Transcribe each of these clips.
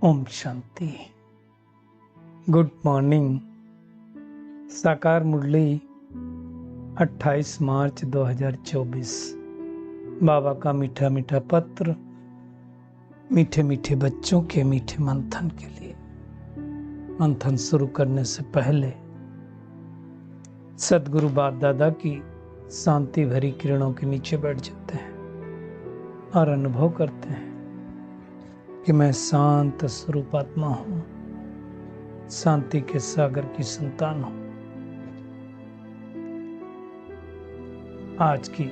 Om Shanti. Good morning. साकार मुरली 28 मार्च 2024। बाबा का मीठा मीठा पत्र मीठे मीठे बच्चों के मीठे मंथन के लिए। मंथन शुरू करने से पहले सदगुरु बाप दादा की शांति भरी किरणों के नीचे बैठ जाते हैं और अनुभव करते हैं कि मैं शांत स्वरूप आत्मा हूं, शांति के सागर की संतान हूं। आज की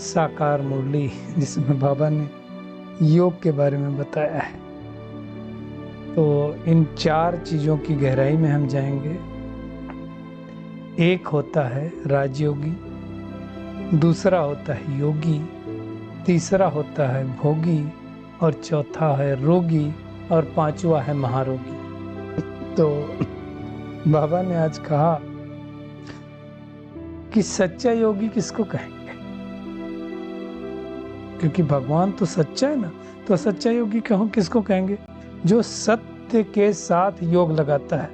साकार मुरली जिसमें बाबा ने योग के बारे में बताया है, तो इन 4 चीजों की गहराई में हम जाएंगे। एक होता है राजयोगी, दूसरा होता है योगी, तीसरा होता है भोगी, और चौथा है रोगी, और 5वां है महारोगी। तो बाबा ने आज कहा कि सच्चा योगी किसको कहेंगे, क्योंकि भगवान तो सच्चा है ना, तो सच्चा योगी किसको कहेंगे? जो सत्य के साथ योग लगाता है।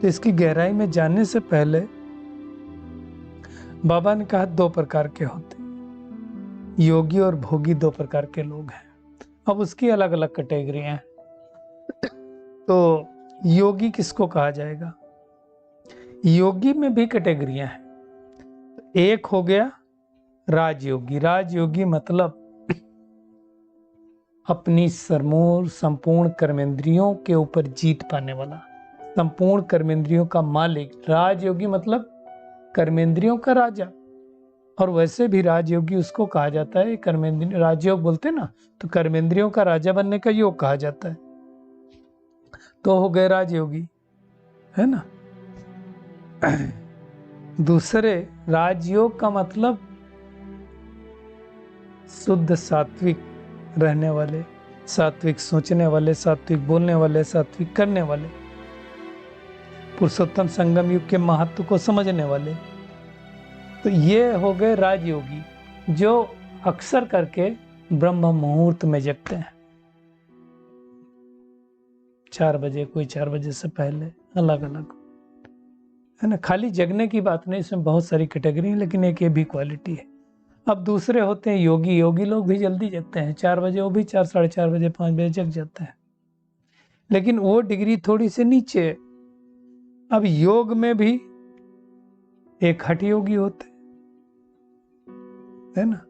तो इसकी गहराई में जानने से पहले बाबा ने कहा 2 प्रकार के होते हैं, योगी और भोगी 2 प्रकार के लोग हैं। अब उसकी अलग अलग कैटेगरियां हैं। तो योगी किसको कहा जाएगा? योगी में भी कैटेगरियां हैं। एक हो गया राजयोगी। राजयोगी मतलब अपनी संपूर्ण कर्मेंद्रियों के ऊपर जीत पाने वाला, संपूर्ण कर्मेंद्रियों का मालिक। राजयोगी मतलब कर्मेंद्रियों का राजा। और वैसे भी राजयोगी उसको कहा जाता है, कर्मेंद्रिय राजयोग बोलते ना, तो कर्मेंद्रियों का राजा बनने का योग कहा जाता है। तो हो गए राजयोगी, है ना। दूसरे राजयोग का मतलब शुद्ध सात्विक रहने वाले, सात्विक सोचने वाले, सात्विक बोलने वाले, सात्विक करने वाले, पुरुषोत्तम संगम युग के महत्व को समझने वाले। तो ये हो गए राजयोगी, जो अक्सर करके ब्रह्म मुहूर्त में जगते हैं। 4 बजे, कोई 4 बजे से पहले, अलग अलग, है ना। खाली जगने की बात नहीं, इसमें बहुत सारी कैटेगरी है, लेकिन एक ये भी क्वालिटी है। अब दूसरे होते हैं योगी। योगी लोग भी जल्दी जगते हैं, 4 बजे, वो भी 4, साढ़े 4 बजे, 5 बजे जग जाते हैं, लेकिन वो डिग्री थोड़ी सी नीचे है। अब योग में भी एक हठ योगी होते है ना,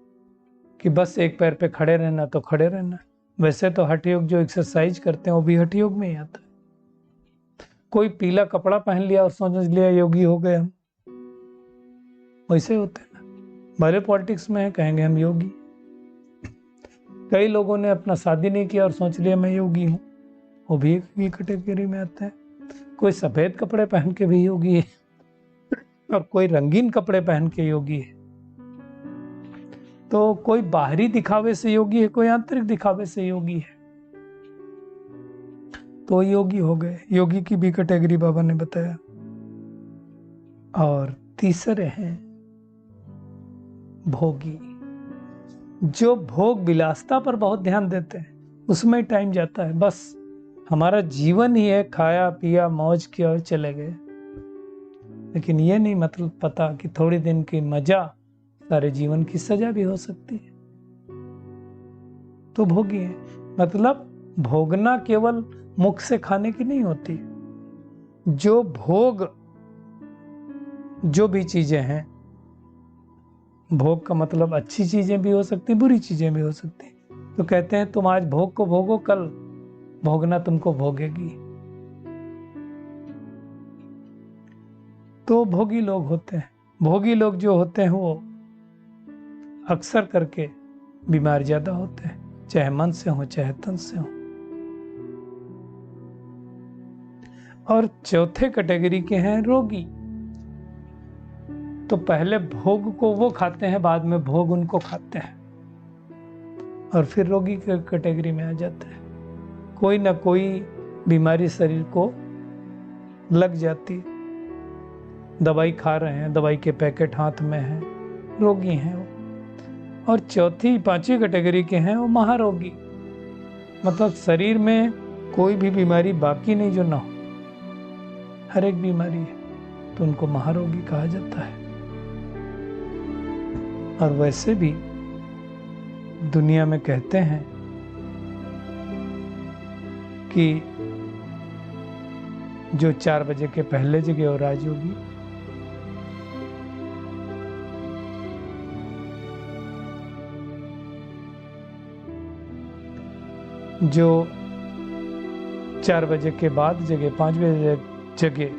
कि बस एक पैर पे खड़े रहना तो खड़े रहना। वैसे तो हठ योग जो एक्सरसाइज करते हैं वो भी हठ योग में ही आता है। कोई पीला कपड़ा पहन लिया और समझ लिया योगी हो गए हम, वैसे होते हैं ना। भले पॉलिटिक्स में है, कहेंगे हम योगी। कई लोगों ने अपना शादी नहीं किया और सोच लिया मैं योगी हूँ, वो भी एक कैटेगरी में आता है। कोई सफेद कपड़े पहन के भी योगी है, और कोई रंगीन कपड़े पहन के योगी है। तो कोई बाहरी दिखावे से योगी है, कोई आंतरिक दिखावे से योगी है। तो योगी हो गए। योगी की भी कैटेगरी बाबा ने बताया। और तीसरे हैं भोगी, जो भोग विलासता पर बहुत ध्यान देते हैं, उसमें टाइम जाता है। बस हमारा जीवन ही है, खाया पिया मौज किया और चले गए। लेकिन ये नहीं मतलब पता कि थोड़ी दिन की मजा सारे जीवन की सजा भी हो सकती है। तो भोगी है, मतलब भोगना केवल मुख से खाने की नहीं होती। जो भोग, जो भी चीजें हैं, भोग का मतलब अच्छी चीजें भी हो सकती, बुरी चीजें भी हो सकती। तो कहते हैं तुम आज भोग को भोगो, कल भोगना तुमको भोगेगी। तो भोगी लोग होते हैं। भोगी लोग जो होते हैं वो अक्सर करके बीमार ज्यादा होते हैं, चाहे मन से हो चाहे तन से हो। और चौथे कैटेगरी के हैं रोगी। तो पहले भोग को वो खाते हैं, बाद में भोग उनको खाते हैं, और फिर रोगी की कैटेगरी में आ जाते हैं। कोई ना कोई बीमारी शरीर को लग जाती, दवाई खा रहे हैं, दवाई के पैकेट हाथ में है, रोगी हैं वो। और चौथी 5वीं कैटेगरी के हैं वो महारोगी। मतलब शरीर में कोई भी बीमारी बाकी नहीं जो ना हो, हर एक बीमारी है, तो उनको महारोगी कहा जाता है। और वैसे भी दुनिया में कहते हैं कि जो 4 बजे के पहले जगे वो राजयोगी, जो 4 बजे के बाद जगे, 5 बजे जगे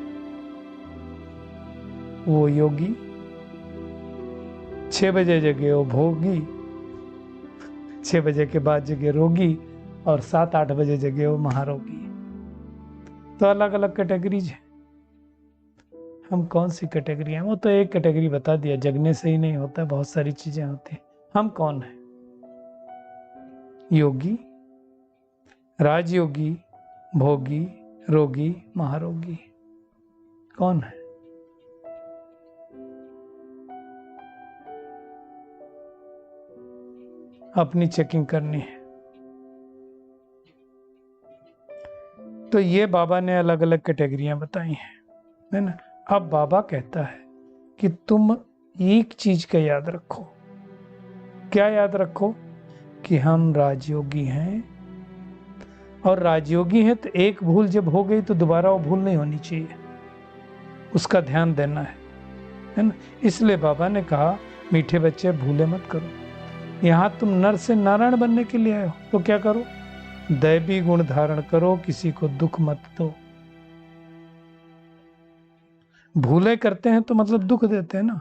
वो योगी, 6 बजे जगे वो भोगी, 6 बजे के बाद जगे रोगी, और 7-8 बजे जगे वो महारोगी। तो अलग अलग कैटेगरीज है। हम कौन सी कैटेगरी हैं? वो तो एक कैटेगरी बता दिया, जगने से ही नहीं होता, बहुत सारी चीजें होती हैं। हम कौन हैं? योगी, राजयोगी, भोगी, रोगी, महारोगी, कौन है? अपनी चेकिंग करनी है। तो ये बाबा ने अलग अलग कैटेगरियां बताई हैं, है ना। अब बाबा कहता है कि तुम एक चीज का याद रखो। क्या याद रखो? कि हम राजयोगी हैं, और राजयोगी हैं तो एक भूल जब हो गई तो दोबारा वो भूल नहीं होनी चाहिए, उसका ध्यान देना है ना। इसलिए बाबा ने कहा, मीठे बच्चे भूले मत करो। यहां तुम नर से नारायण बनने के लिए आए हो, तो क्या करो? दैवी गुण धारण करो, किसी को दुख मत दो। भूले करते हैं तो मतलब दुख देते हैं ना,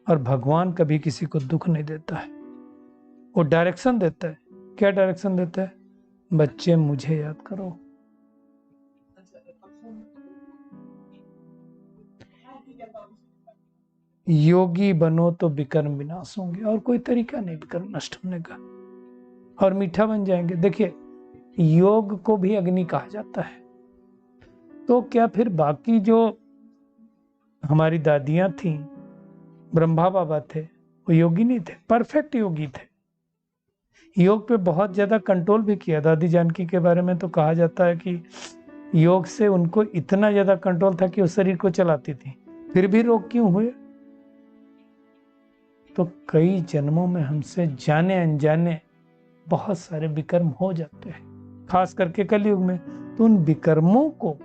और भगवान कभी किसी को दुख नहीं देता है, वो डायरेक्शन देता है। क्या डायरेक्शन देता है? बच्चे मुझे याद करो। योगी बनो तो विकर्म विनाश होंगे, और कोई तरीका नहीं विकर्म नष्ट होने का, और मीठा बन जाएंगे। देखिए, योग को भी अग्नि कहा जाता है, तो क्या फिर बाकी जो हमारी दादियां थीं, ब्रह्मा बाबा थे, वो योगी नहीं थे? परफेक्ट योगी थे। योग पे बहुत ज्यादा कंट्रोल भी किया। दादी जानकी के बारे में तो कहा जाता है कि योग से उनको इतना ज्यादा कंट्रोल था कि वो शरीर को चलाती थी, फिर भी रोग क्यों हुए? तो कई जन्मों में हमसे जाने अनजाने बहुत सारे विकर्म हो जाते हैं, खास करके कलयुग में। तो उन विकर्मों को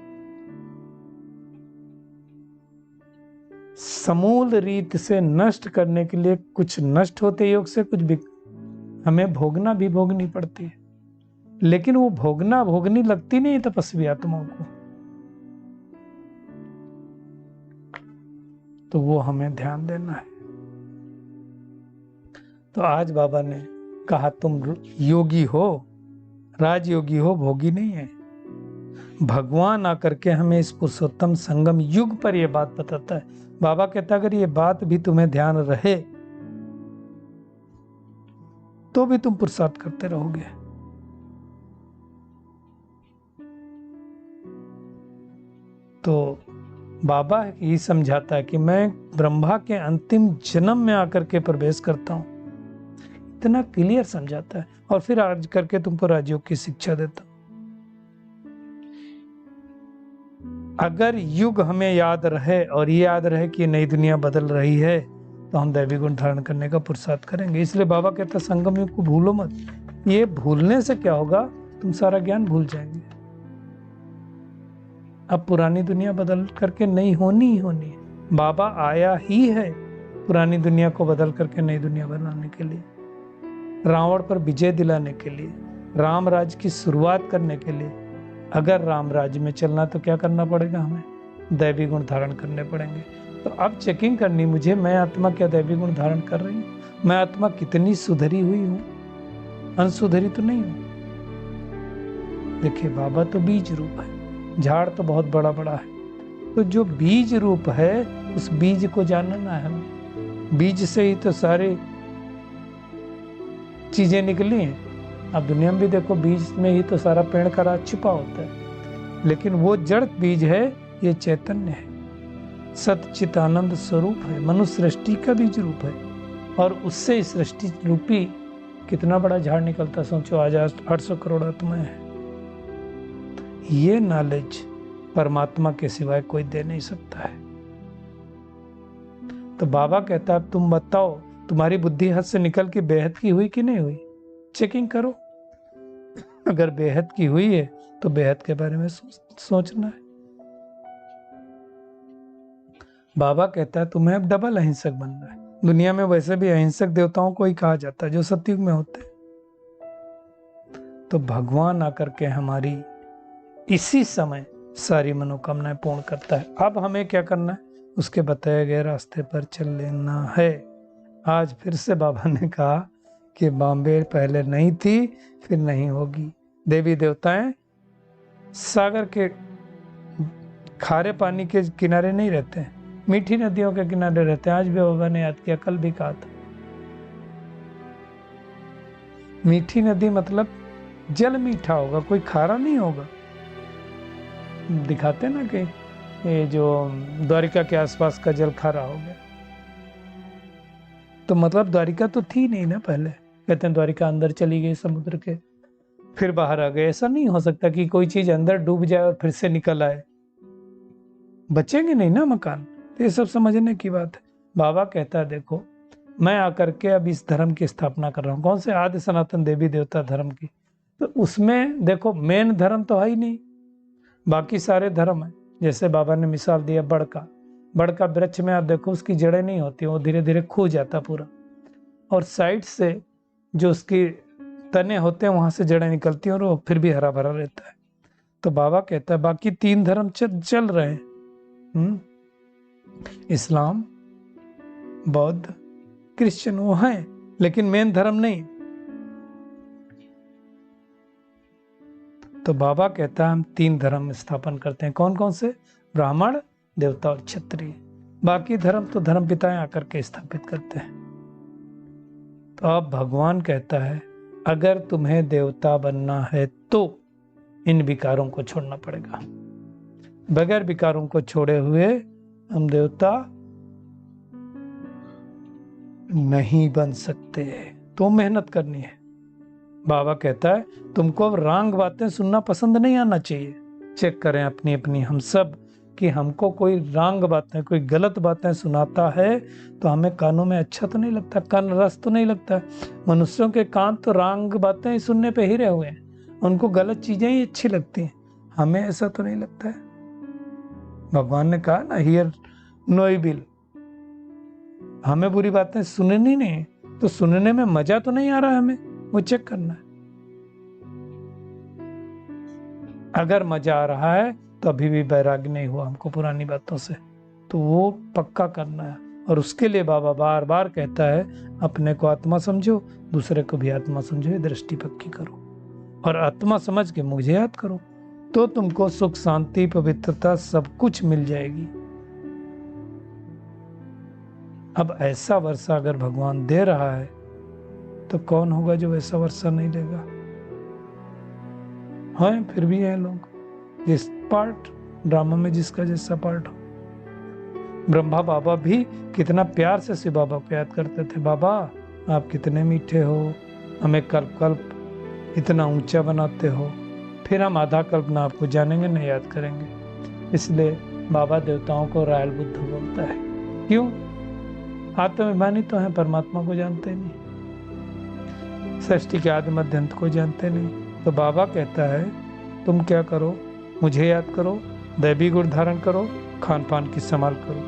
समूल रीत से नष्ट करने के लिए कुछ नष्ट होते योग से, कुछ हमें भोगना भी भोगनी पड़ती है, लेकिन वो भोगनी लगती नहीं तपस्वी आत्माओं को, तो वो हमें ध्यान देना है। तो आज बाबा ने कहा, तुम योगी हो, राजयोगी हो, भोगी नहीं है। भगवान आकर के हमें इस पुरुषोत्तम संगम युग पर यह बात बताता है। बाबा कहता, अगर ये बात भी तुम्हें ध्यान रहे तो भी तुम पुरुषार्थ करते रहोगे। तो बाबा ये समझाता है कि मैं ब्रह्मा के अंतिम जन्म में आकर के प्रवेश करता हूं, इतना क्लियर समझाता है, और फिर आज करके तुमको राजयोग की शिक्षा देता हूं। अगर युग हमें याद रहे, और ये याद रहे कि नई दुनिया बदल रही है, तो हम दैवी गुण धारण करने का पुरुषार्थ करेंगे। इसलिए बाबा कहता, संगम युग को भूलो मत। ये भूलने से क्या होगा? तुम सारा ज्ञान भूल जाएंगे। अब पुरानी दुनिया बदल करके नई होनी ही होनी है। बाबा आया ही है पुरानी दुनिया को बदल करके नई दुनिया बनाने के लिए, रावण पर विजय दिलाने के लिए, राम राज की शुरुआत करने के लिए। अगर राम राज्य में चलना तो क्या करना पड़ेगा? हमें दैवी गुण धारण करने पड़ेंगे। तो अब चेकिंग करनी मुझे, मैं आत्मा क्या दैवी गुण धारण कर रही हूँ? मैं आत्मा कितनी सुधरी हुई हूँ? अनसुधरी तो नहीं हूँ। देखिए, बाबा तो बीज रूप है, झाड़ तो बहुत बड़ा बड़ा है। तो जो बीज रूप है, उस बीज को जानना है हमें। बीज से ही तो सारे चीजें निकली हैं। अब दुनिया में भी देखो, बीज में ही तो सारा पेड़ का राज छिपा होता है, लेकिन वो जड़ बीज है, ये चैतन्य है, सच्चित आनंद स्वरूप है, मनुष्य सृष्टि का बीज रूप है, और उससे सृष्टि रूपी कितना बड़ा झाड़ निकलता, सोचो आज 800 करोड़ आत्माएं हैं। ये नॉलेज परमात्मा के सिवाय कोई दे नहीं सकता है। तो बाबा कहता है तुम बताओ तुम्हारी बुद्धि हद से निकल के बेहद की हुई कि नहीं हुई, चेकिंग करो। अगर बेहद की हुई है तो बेहद के बारे में सोचना है। बाबा कहता है तुम्हें अब डबल अहिंसक बनना है। दुनिया में वैसे भी अहिंसक देवताओं को ही कहा जाता है जो सतयुग में होते हैं। तो भगवान आकर के हमारी इसी समय सारी मनोकामनाएं पूर्ण करता है। अब हमें क्या करना है, उसके बताए गए रास्ते पर चल लेना है। आज फिर से बाबा ने कहा कि बॉम्बे पहले नहीं थी, फिर नहीं होगी। देवी देवताएं सागर के खारे पानी के किनारे नहीं रहते हैं, मीठी नदियों के किनारे रहते हैं। आज भी बाबा ने याद किया, कल भी कहा था। मीठी नदी मतलब जल मीठा होगा, कोई खारा नहीं होगा। दिखाते ना कि ये जो द्वारिका के आसपास का जल खारा हो गया, तो मतलब द्वारिका तो थी नहीं ना पहले। कहते हैं द्वारिका अंदर चली गई समुद्र के, फिर बाहर आ गए। ऐसा नहीं हो सकता कि कोई चीज अंदर डूब जाए और फिर से निकल आए, बचेंगे नहीं ना मकान। तो ये सब समझने की बात है। बाबा कहता है देखो मैं आकर के अब इस धर्म की स्थापना कर रहा हूँ। कौन से? आदि सनातन देवी देवता धर्म की। तो उसमें देखो मेन धर्म तो है ही नहीं, बाकी सारे धर्म है। जैसे बाबा ने मिसाल दिया बड़ का वृक्ष में आप देखो उसकी जड़ें नहीं होती, वो धीरे धीरे खो जाता पूरा, और साइड से जो उसकी तने होते हैं वहां से जड़ें निकलती हैं और वो फिर भी हरा भरा रहता है। तो बाबा कहता है बाकी 3 धर्म चल रहे हैं, इस्लाम, बौद्ध, क्रिश्चियन, वो हैं, लेकिन मेन धर्म नहीं। तो बाबा कहता है हम 3 धर्म स्थापन करते हैं। कौन कौन से? ब्राह्मण, देवता और क्षत्रिय। बाकी धर्म तो धर्म पिताएं आकर के स्थापित करते हैं। तो अब भगवान कहता है अगर तुम्हें देवता बनना है तो इन विकारों को छोड़ना पड़ेगा। बगैर विकारों को छोड़े हुए हम देवता नहीं बन सकते, तो मेहनत करनी है। बाबा कहता है तुमको अब रॉन्ग बातें सुनना पसंद नहीं आना चाहिए। चेक करें अपनी अपनी हम सब कि हमको कोई रॉन्ग बातें, कोई गलत बातें सुनाता है तो हमें कानों में अच्छा तो नहीं लगता, कान रस तो नहीं लगता। मनुष्यों के कान तो रॉन्ग बातें ही सुनने पे ही रहे हुए हैं, उनको गलत चीजें ही अच्छी लगती हैं, हमें ऐसा तो नहीं लगता है। भगवान ने कहा ना हियर नो इविल, हमें बुरी बातें सुननी नहीं, तो सुनने में मजा तो नहीं आ रहा है हमें, वो चेक करना है। अगर मजा आ रहा है तो अभी भी वैराग्य नहीं हुआ हमको पुरानी बातों से, तो वो पक्का करना है। और उसके लिए बाबा बार बार कहता है अपने को आत्मा समझो, दूसरे को भी आत्मा समझो, ये दृष्टि पक्की करो और आत्मा समझ के मुझे याद करो, तो तुमको सुख, शांति, पवित्रता सब कुछ मिल जाएगी। अब ऐसा वर्षा अगर भगवान दे रहा है तो कौन होगा जो ऐसा वर्षा नहीं देगा? हाँ फिर भी है लोग, जिस पार्ट ड्रामा में जिसका जैसा पार्ट हो। ब्रह्मा बाबा भी कितना प्यार से शिव बाबा को याद करते थे, बाबा आप कितने मीठे हो, हमें कल्प कल्प इतना ऊंचा बनाते हो, फिर हम आधा कल्प ना आपको जानेंगे न याद करेंगे। इसलिए बाबा देवताओं को रायल बुद्ध बोलता है। क्यों? आत्माभिमानी तो है, परमात्मा को जानते नहीं, सृष्टि के आदि मध्य अंत को जानते नहीं। तो बाबा कहता है तुम क्या करो, मुझे याद करो, दैवी गुण धारण करो, खान पान की संभाल करो,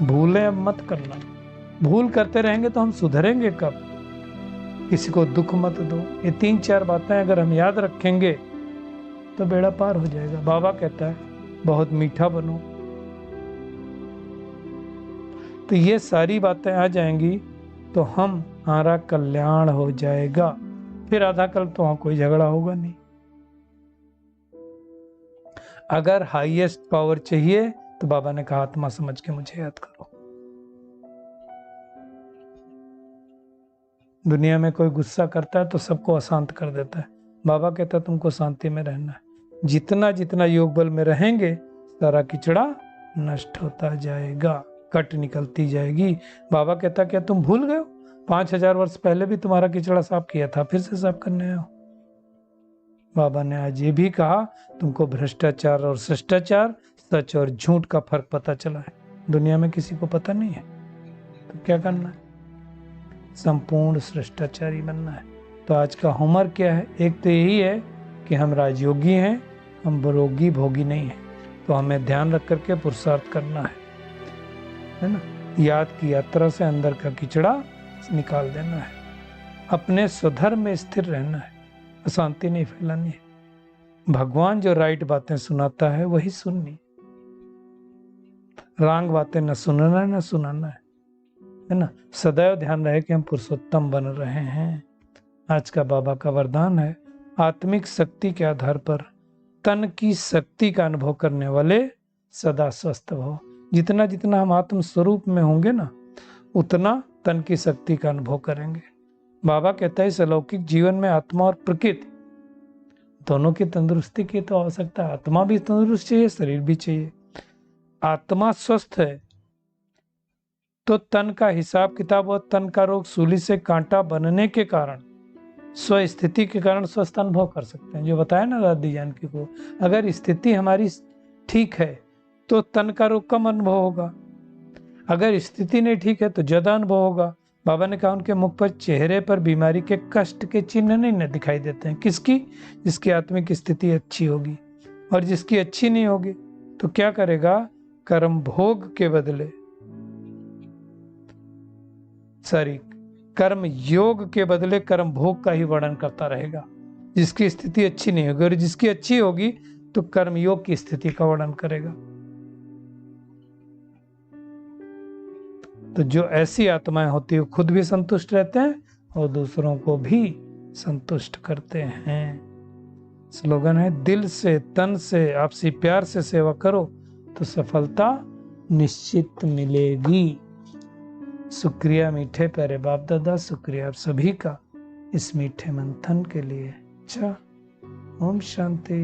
भूलें अब मत करना। भूल करते रहेंगे तो हम सुधरेंगे कब? किसी को दुख मत दो, ये 3-4 बातें अगर हम याद रखेंगे तो बेड़ा पार हो जाएगा। बाबा कहता है बहुत मीठा बनो, तो ये सारी बातें आ जाएंगी तो हमारा कल्याण हो जाएगा। फिर आधा कल तो वहां कोई झगड़ा होगा नहीं। अगर हाईएस्ट पावर चाहिए तो बाबा ने कहा आत्मा समझ के मुझे याद करो। दुनिया में कोई गुस्सा करता है तो सबको अशांत कर देता है, बाबा कहता है तुमको शांति में रहना है। जितना जितना योग बल में रहेंगे सारा किचड़ा नष्ट होता जाएगा, कट निकलती जाएगी। बाबा कहता क्या तुम भूल गए हो 5000 वर्ष पहले भी तुम्हारा कीचड़ा साफ किया था, फिर से साफ करने आए हो। बाबा ने आज ये भी कहा, तुमको भ्रष्टाचार और शिष्टाचार, सच और झूठ का फर्क पता चला है। दुनिया में किसी को पता नहीं है, तो क्या करना है? संपूर्ण शिष्टाचारी बनना है। तो आज का होमवर्क क्या है? एक तो यही है कि हम राजयोगी हैं, हम रोगी भोगी नहीं हैं। तो हमें ध्यान रख करके पुरुषार्थ करना है ना। याद की यात्रा से अंदर का कीचड़ा निकाल देना है, अपने स्वधर्म में स्थिर रहना है, अशांति नहीं फैलानी है। भगवान जो राइट बातें सुनाता है वही सुननी, रॉन्ग बातें न सुनना है न सुनाना है ना। सदैव ध्यान रहे कि हम पुरुषोत्तम बन रहे हैं। आज का बाबा का वरदान है, आत्मिक शक्ति के आधार पर तन की शक्ति का अनुभव करने वाले सदा स्वस्थ भव। जितना जितना हम आत्म स्वरूप में होंगे ना, उतना तन की शक्ति का अनुभव करेंगे। बाबा कहता है इस अलौकिक जीवन में आत्मा और प्रकृति दोनों की तंदुरुस्ती की तो आवश्यकता है। आत्मा भी तंदुरुस्त चाहिए, शरीर भी चाहिए। आत्मा स्वस्थ है तो तन का हिसाब किताब और तन का रोग सूली से कांटा बनने के कारण, स्वस्थिति के कारण स्वस्थ अनुभव कर सकते हैं। जो बताया ना दादी जानकी को, अगर स्थिति हमारी ठीक है तो तन का रोग कम अनुभव होगा, अगर स्थिति नहीं ठीक है तो ज्यादा अनुभव होगा। बाबा ने कहा उनके मुख पर, चेहरे पर बीमारी के कष्ट के चिन्ह नहीं दिखाई देते हैं। किसकी? जिसकी आत्मिक स्थिति अच्छी होगी। और जिसकी अच्छी नहीं होगी तो क्या करेगा? कर्म भोग के बदले, सॉरी, कर्म योग के बदले कर्म भोग का ही वर्णन करता रहेगा। जिसकी स्थिति अच्छी नहीं होगी, और जिसकी अच्छी होगी तो कर्म योग की स्थिति का वर्णन करेगा। तो जो ऐसी आत्माएं होती है खुद भी संतुष्ट रहते हैं और दूसरों को भी संतुष्ट करते हैं। स्लोगन है, दिल से तन से आपसी प्यार से सेवा करो तो सफलता निश्चित मिलेगी। शुक्रिया मीठे प्यारे बाप दादा, शुक्रिया आप सभी का इस मीठे मंथन के लिए। अच्छा, ओम शांति।